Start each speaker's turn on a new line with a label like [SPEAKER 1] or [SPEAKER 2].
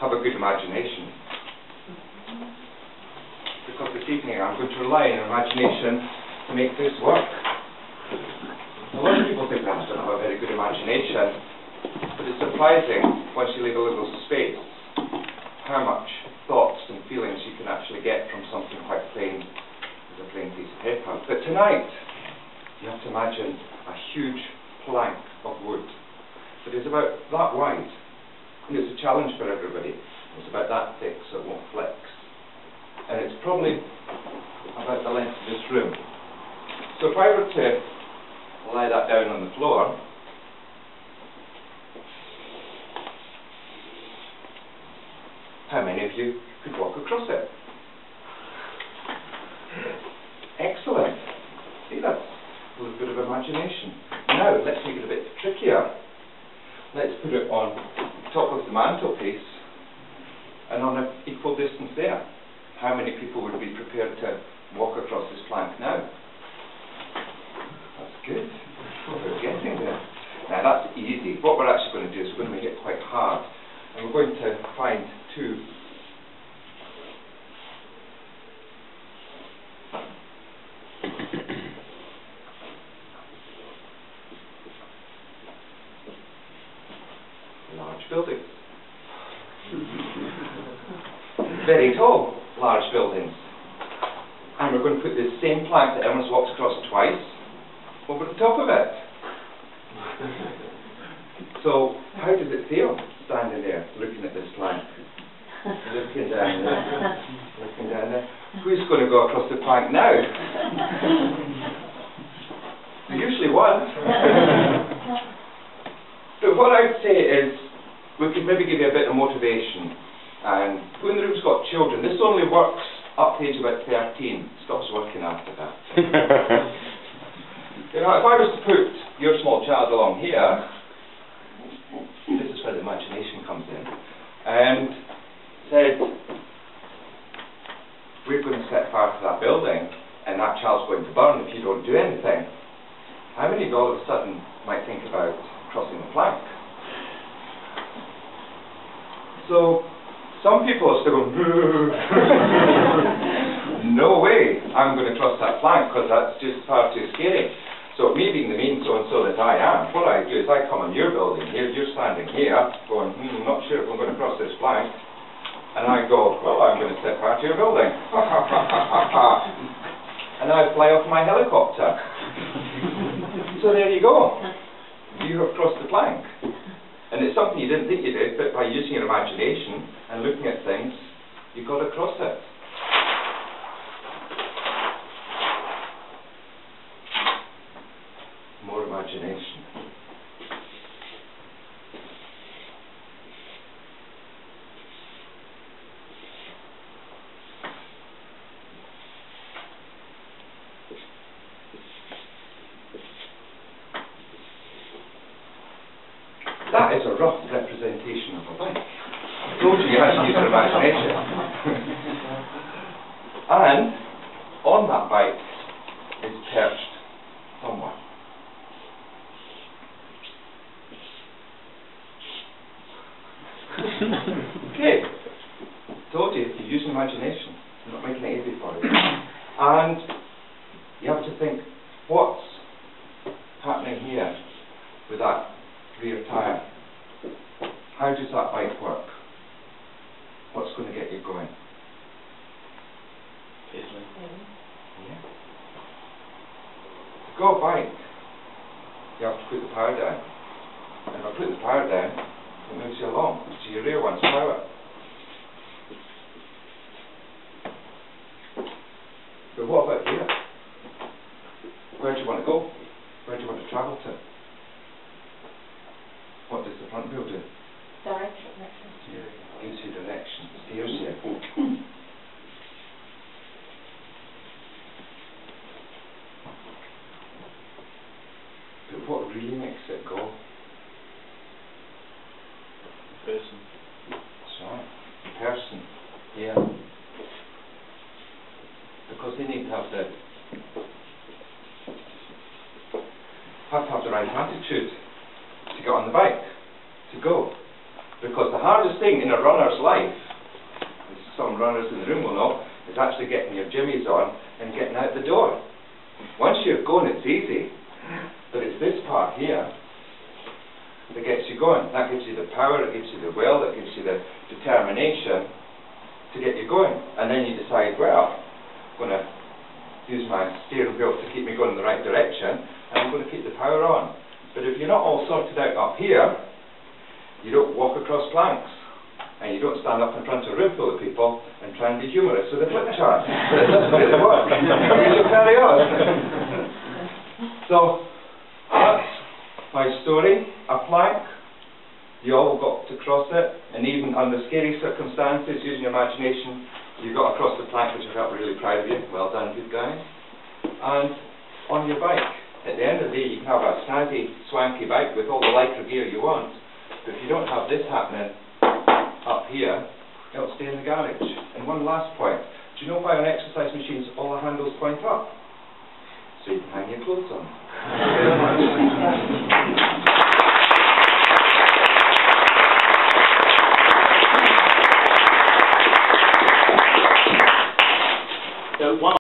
[SPEAKER 1] have a good imagination. Because this evening I'm going to rely on imagination to make this work. A lot of people think, well, I don't have a very good imagination, but it's surprising, once you leave a little space, how much thoughts and feelings you can actually get from something quite plain as a plain piece of paper. But tonight, you have to imagine a huge plank of wood that is about that wide. And it's a challenge for everybody. It's about that thick, so it won't flex. And it's probably about the length of this room. So if I were to lie that down on the floor, how many of you could walk across it? Excellent. See, that's a little bit of imagination. Now, let's make it a bit trickier. Let's put it on top of the mantelpiece and on an equal distance there. How many people would be prepared to walk across this plank now? That's good. We're getting there. Now that's easy. What we're actually going to do is we're going to make it quite hard. And we're going to find two large buildings. Very tall, large buildings. And we're going to put this same plank that everyone's walked across twice over the top of it. So, how does it feel standing there looking at this plank? Looking down there, looking down there. Who's going to go across the plank now? Usually one. But what I'd say is, we could maybe give you a bit of motivation. And who in the room's got children? This only works up to age about 13. Stops working after that. You know, if I was to put your small child along here, this is where the imagination comes in, and said, we're going to set fire to that building, and that child's going to burn if you don't do anything. How many of you all of a sudden might think about crossing the plank? So, some people are still going, no way, I'm going to cross that plank because that's just far too scary. So me being the mean so-and-so that I am, what I do is I come on your building here, you're standing here, going, not sure if I'm going to cross this plank. And I go, well, I'm going to set fire to your building. And I fly off my helicopter. So there you go. You have crossed the plank. And it's something you didn't think you did, but by using your imagination and looking at things, you got across it. More imagination. That is a rough representation of a bike. I told you had to use your imagination. And on that bike is perched someone. Okay. Told you, you use imagination. I'm not making it easy for you. And you have to think, what's happening here with that rear tyre? How does that bike work? What's going to get you going? Yeah. To go a bike, you have to put the power down. And if I put the power down, it moves you along. So your rear one's power. But what about here? Where do you want to go? Where do you want to travel to? What does the front wheel do?
[SPEAKER 2] Direction.
[SPEAKER 1] Gives you direction, steers you. But what really makes it go?
[SPEAKER 3] The person.
[SPEAKER 1] That's right, the person. Yeah. Because they need to have the right attitude to get on the bike, to go. Because the hardest thing in a runner's life the room will know, is actually getting your jimmies on and getting out the door. Once you're going, it's easy, but it's this part here that gets you going. That gives you the power, it gives you the will, that gives you the determination to get you going. And then you decide, well, I'm going to use my steering wheel to keep me going in the right direction, and I'm going to keep the power on. But if you're not all sorted out up here, you don't walk across planks, and you don't stand up in front of a room full of people and try and be humorous with a flip chart. It doesn't really work. You should carry on. So, that's my story. A plank, you all got to cross it, and even under scary circumstances, using your imagination, you got across the plank, which I felt really proud of you. Well done, good guys. And on your bike, at the end of the day, you can have a snazzy, swanky bike with all the lycra gear you want, but if you don't have this happening up here, it'll stay in the garage. And one last point, do you know why on exercise machines all the handles point up? So you can hang your clothes on. Thank you very much.